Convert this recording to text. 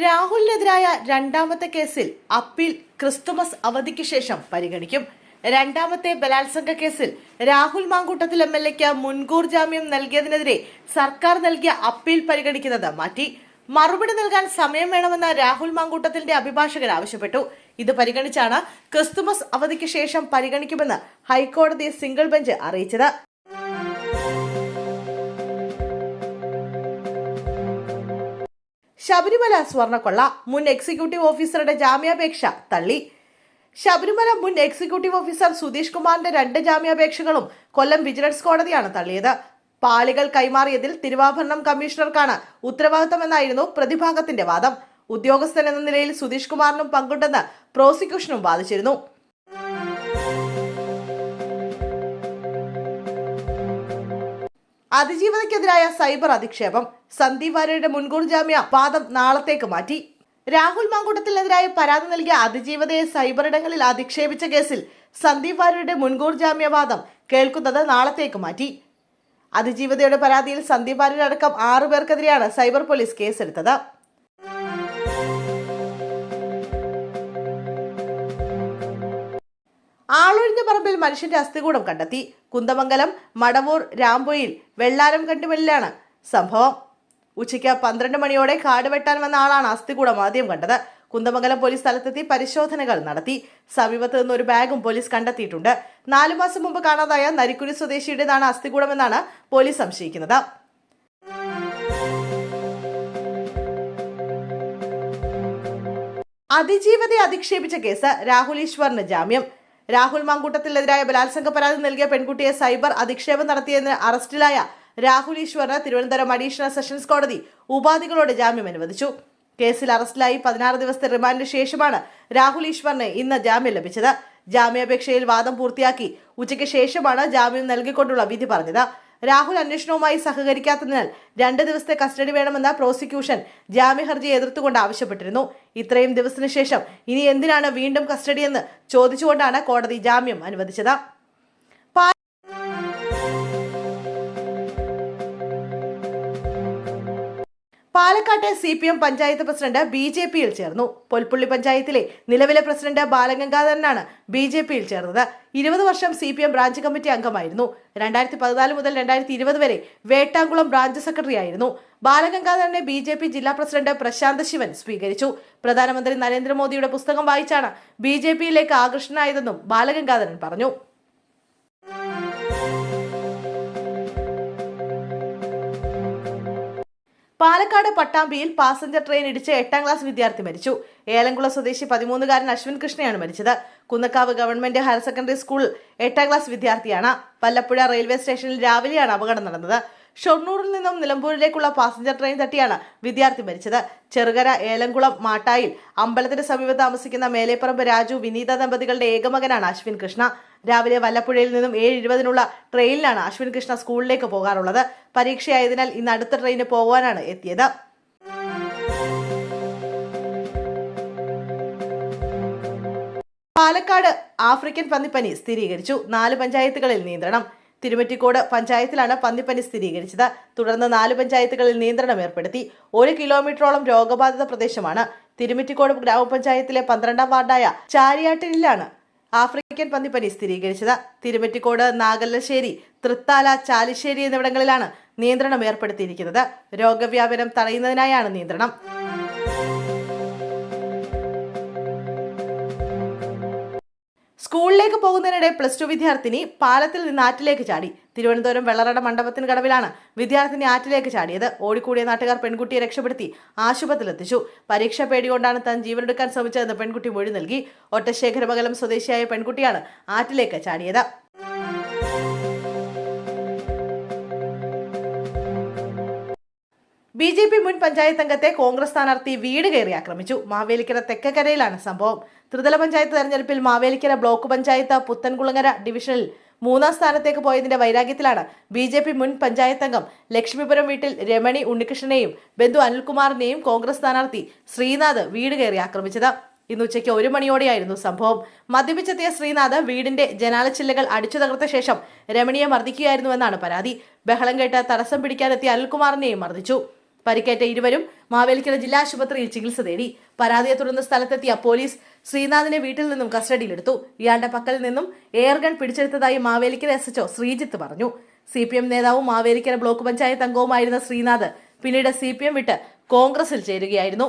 രാഹുലിനെതിരായ രണ്ടാമത്തെ കേസിൽ appeal Christmas അവധിക്ക് ശേഷം പരിഗണിക്കും. രണ്ടാമത്തെ ബലാത്സംഗ കേസിൽ രാഹുൽ മാങ്കൂട്ടത്തിൽ MLAക്ക് മുൻകൂർ ജാമ്യം നൽകിയതിനെതിരെ സർക്കാർ നൽകിയ അപ്പീൽ പരിഗണിക്കുന്നത് മാറ്റി. മറുപടി നൽകാൻ സമയം വേണമെന്ന് രാഹുൽ മാങ്കൂട്ടത്തിന്റെ അഭിഭാഷകർ ആവശ്യപ്പെട്ടു. ഇത് പരിഗണിച്ചാണ് ക്രിസ്തുമസ് അവധിക്ക് ശേഷം പരിഗണിക്കുമെന്ന് ഹൈക്കോടതി സിംഗിൾ ബെഞ്ച് അറിയിച്ചത്. ശബരിമല സ്വർണ്ണക്കൊള്ള മുൻ എക്സിക്യൂട്ടീവ് ഓഫീസറുടെ ജാമ്യാപേക്ഷ തള്ളി. ശബരിമല മുൻ എക്സിക്യൂട്ടീവ് ഓഫീസർ സുധീഷ് കുമാറിന്റെ 2 ജാമ്യാപേക്ഷകളും കൊല്ലം വിജിലൻസ് കോടതിയാണ് തള്ളിയത്. പാളികൾ കൈമാറിയതിൽ തിരുവാഭരണം കമ്മീഷണർക്കാണ് ഉത്തരവാദിത്തമെന്നായിരുന്നു പ്രതിഭാഗത്തിന്റെ വാദം. ഉദ്യോഗസ്ഥൻ എന്ന നിലയിൽ സുധീഷ് കുമാറിനും പങ്കുണ്ടെന്ന് പ്രോസിക്യൂഷനും വാദിച്ചിരുന്നു. അതിജീവതയ്ക്കെതിരായ സൈബർ അധിക്ഷേപം. സന്ദീപ് വാര്യരുടെ മുൻകൂർ ജാമ്യ വാദം നാളത്തേക്ക് മാറ്റി. രാഹുൽ മാങ്കൂട്ടത്തിനെതിരായ പരാതി നൽകിയ അതിജീവതയെ സൈബർ ഇടങ്ങളിൽ അധിക്ഷേപിച്ച കേസിൽ സന്ദീപ് വാര്യരുടെ മുൻകൂർ ജാമ്യവാദം കേൾക്കുന്നത് നാളത്തേക്ക് മാറ്റി. അതിജീവതയുടെ പരാതിയിൽ സന്ദീപ് വാര്യരടക്കം 6 പേർക്കെതിരെയാണ് സൈബർ പോലീസ് കേസെടുത്തത്. ആളൊഴിഞ്ഞ പറമ്പിൽ മനുഷ്യന്റെ അസ്ഥികൂടം കണ്ടെത്തി. കുന്ദമംഗലം മടവൂർ രാംപൊയിൽ വെള്ളാരം കണ്ടുമല്ലിലാണ് സംഭവം. ഉച്ചയ്ക്ക് 12 മണിയോടെ കാട് വെട്ടാൻ വന്ന ആളാണ് അസ്ഥികൂടം ആദ്യം കണ്ടത്. കുന്ദമംഗലം പോലീസ് സ്ഥലത്തെത്തി പരിശോധനകൾ നടത്തി. സമീപത്ത് നിന്ന് ഒരു ബാഗും പോലീസ് കണ്ടെത്തിയിട്ടുണ്ട്. 4 മാസം മുമ്പ് കാണാതായ നരിക്കുനി സ്വദേശിയുടേതാണ് അസ്ഥികൂടമെന്നാണ് പോലീസ് സംശയിക്കുന്നത്. അതിജീവതയെ അധിക്ഷേപിച്ച കേസ് രാഹുൽ ഈശ്വറിന് ജാമ്യം. രാഹുൽ മാങ്കൂട്ടത്തിനെതിരായ ബലാത്സംഗ പരാതി നൽകിയ പെൺകുട്ടിയെ സൈബർ അധിക്ഷേപം നടത്തിയതിന് അറസ്റ്റിലായ രാഹുൽ ഈശ്വറിന് തിരുവനന്തപുരം അഡീഷണൽ സെഷൻസ് കോടതി ഉപാധികളോടെ ജാമ്യം അനുവദിച്ചു. കേസിൽ അറസ്റ്റിലായി 16 ദിവസത്തെ റിമാൻഡിന് ശേഷമാണ് രാഹുൽ ഈശ്വറിന് ഇന്ന് ജാമ്യം ലഭിച്ചത്. ജാമ്യാപേക്ഷയിൽ വാദം പൂർത്തിയാക്കി ഉച്ചയ്ക്ക് ശേഷമാണ് ജാമ്യം നൽകിക്കൊണ്ടുള്ള വിധി പറഞ്ഞത്. രാഹുൽ അന്വേഷണവുമായി സഹകരിക്കാത്തതിനാൽ 2 ദിവസത്തെ കസ്റ്റഡി വേണമെന്ന പ്രോസിക്യൂഷൻ ജാമ്യഹർജി എതിർത്തുകൊണ്ട് ആവശ്യപ്പെട്ടിരുന്നു. ഇത്രയും ദിവസത്തിന് ശേഷം ഇനി എന്തിനാണ് വീണ്ടും കസ്റ്റഡിയെന്ന് ചോദിച്ചുകൊണ്ടാണ് കോടതി ജാമ്യം അനുവദിച്ചത്. പാലക്കാട്ടെ CPM പഞ്ചായത്ത് പ്രസിഡന്റ് BJPയിൽ ചേർന്നു. പൊൽപ്പുള്ളി പഞ്ചായത്തിലെ നിലവിലെ പ്രസിഡന്റ് ബാലഗംഗാധരനാണ് BJPയിൽ ചേർന്നത്. 20 വർഷം CPM ബ്രാഞ്ച് കമ്മിറ്റി അംഗമായിരുന്നു. 2014 മുതൽ 2020 വരെ വേട്ടാംകുളം ബ്രാഞ്ച് സെക്രട്ടറി ആയിരുന്നു. ബാലഗംഗാധരനെ BJP ജില്ലാ പ്രസിഡന്റ് പ്രശാന്ത് ശിവൻ സ്വീകരിച്ചു. പ്രധാനമന്ത്രി നരേന്ദ്രമോദിയുടെ പുസ്തകം വായിച്ചാണ് BJPയിലേക്ക് ആകർഷണനായതെന്നും ബാലഗംഗാധരൻ പറഞ്ഞു. പാലക്കാട് പട്ടാമ്പിയിൽ പാസഞ്ചർ ട്രെയിൻ ഇടിച്ച് 8ാം ക്ലാസ് വിദ്യാർത്ഥി മരിച്ചു. ഏലംകുളം സ്വദേശി 13-കാരൻ അശ്വിൻ കൃഷ്ണയാണ് മരിച്ചത്. Kunnakkavu government higher secondary school 8ാം class വിദ്യാർത്ഥിയാണ്. വല്ലപ്പുഴ റെയിൽവേ സ്റ്റേഷനിൽ രാവിലെയാണ് അപകടം നടന്നത്. ഷൊർണൂരിൽ നിന്നും നിലമ്പൂരിലേക്കുള്ള പാസഞ്ചർ ട്രെയിൻ തട്ടിയാണ് വിദ്യാർത്ഥി മരിച്ചത്. ചെറുകര ഏലംകുളം മാട്ടായിൽ അമ്പലത്തിന് സമീപം താമസിക്കുന്ന മേലേപ്പറമ്പ് രാജു വിനീത ദമ്പതികളുടെ ഏകമകനാണ് അശ്വിൻ കൃഷ്ണ. രാവിലെ വല്ലപ്പുഴയിൽ നിന്നും 7:20 ട്രെയിനിലാണ് അശ്വിൻ കൃഷ്ണ സ്കൂളിലേക്ക് പോകാറുള്ളത്. പരീക്ഷയായതിനാൽ ഇന്ന് അടുത്ത ട്രെയിന് പോകാനാണ് എത്തിയത്. പാലക്കാട് ആഫ്രിക്കൻ പന്നിപ്പനി സ്ഥിരീകരിച്ചു. 4 പഞ്ചായത്തുകളിൽ നിയന്ത്രണം. തിരുമറ്റിക്കോട് പഞ്ചായത്തിലാണ് പന്നിപ്പനി സ്ഥിരീകരിച്ചത്. തുടർന്ന് 4 പഞ്ചായത്തുകളിൽ നിയന്ത്രണം ഏർപ്പെടുത്തി. 1 കിലോമീറ്ററോളം രോഗബാധിത പ്രദേശമാണ്. തിരുമറ്റിക്കോട് ഗ്രാമപഞ്ചായത്തിലെ 12ാം വാർഡായ ചാരിയാട്ടിലാണ് ആഫ്രിക്കൻ പന്നിപ്പനി സ്ഥിരീകരിച്ചത്. തിരുമറ്റിക്കോട്, നാഗല്ലശ്ശേരി, തൃത്താല, ചാലിശ്ശേരി എന്നിവിടങ്ങളിലാണ് നിയന്ത്രണം ഏർപ്പെടുത്തിയിരിക്കുന്നത്. രോഗവ്യാപനം തടയുന്നതിനായാണ് നിയന്ത്രണം. സ്കൂളിലേക്ക് പോകുന്നതിനിടെ +2 വിദ്യാർത്ഥിനി പാലത്തിൽ നിന്ന് ആറ്റിലേക്ക് ചാടി. തിരുവനന്തപുരം വെള്ളറട മണ്ഡപത്തിന് കടവിലാണ് വിദ്യാർത്ഥിനി ആറ്റിലേക്ക് ചാടിയത്. ഓടിക്കൂടിയ നാട്ടുകാർ പെൺകുട്ടിയെ രക്ഷപ്പെടുത്തി ആശുപത്രിയിലെത്തിച്ചു. പരീക്ഷ പേടികൊണ്ടാണ് താൻ ജീവനെടുക്കാൻ ശ്രമിച്ചതെന്ന് പെൺകുട്ടി മൊഴി നൽകി. ഒറ്റശേഖരമംഗലം സ്വദേശിയായ പെൺകുട്ടിയാണ് ആറ്റിലേക്ക് ചാടിയത്. BJP മുൻ പഞ്ചായത്ത് അംഗത്തെ കോൺഗ്രസ് സ്ഥാനാർത്ഥി വീട് കയറി ആക്രമിച്ചു. മാവേലിക്കര തെക്കക്കരയിലാണ് സംഭവം. ത്രിതല പഞ്ചായത്ത് തെരഞ്ഞെടുപ്പിൽ മാവേലിക്കര ബ്ലോക്ക് പഞ്ചായത്ത് പുത്തൻകുളങ്ങര ഡിവിഷനിൽ 3ാം സ്ഥാനത്തേക്ക് പോയതിന്റെ വൈരാഗ്യത്തിലാണ് BJP മുൻ പഞ്ചായത്ത് അംഗം ലക്ഷ്മിപുരം വീട്ടിൽ രമണി ഉണ്ണികൃഷ്ണനെയും ബന്ധു അനിൽകുമാറിനെയും കോൺഗ്രസ് സ്ഥാനാർത്ഥി ശ്രീനാഥ് വീട് കയറി ആക്രമിച്ചത്. ഇന്ന് ഉച്ചയ്ക്ക് 1 മണിയോടെയായിരുന്നു സംഭവം. മദ്യപിച്ചെത്തിയ ശ്രീനാഥ് വീടിന്റെ ജനാലച്ചില്ലകൾ അടിച്ചു തകർത്ത ശേഷം രമണിയെ മർദ്ദിക്കുകയായിരുന്നുവെന്നാണ് പരാതി. ബഹളം കേട്ട് തടസ്സം പിടിക്കാനെത്തിയ അനിൽകുമാറിനെയും മർദ്ദിച്ചു. പരിക്കേറ്റ ഇരുവരും മാവേലിക്കര ജില്ലാ ആശുപത്രിയിൽ ചികിത്സ തേടി. പരാതിയെ തുടർന്ന് സ്ഥലത്തെത്തിയ പോലീസ് ശ്രീനാഥിനെ വീട്ടിൽ നിന്നും കസ്റ്റഡിയിലെടുത്തു. ഇയാളുടെ പക്കൽ നിന്നും എയർഗൺ പിടിച്ചെടുത്തതായി മാവേലിക്കര SHO ശ്രീജിത്ത് പറഞ്ഞു. CPM നേതാവും മാവേലിക്കര ബ്ലോക്ക് പഞ്ചായത്ത് അംഗവുമായിരുന്ന ശ്രീനാഥ് പിന്നീട് CPM വിട്ട് കോൺഗ്രസിൽ ചേരുകയായിരുന്നു.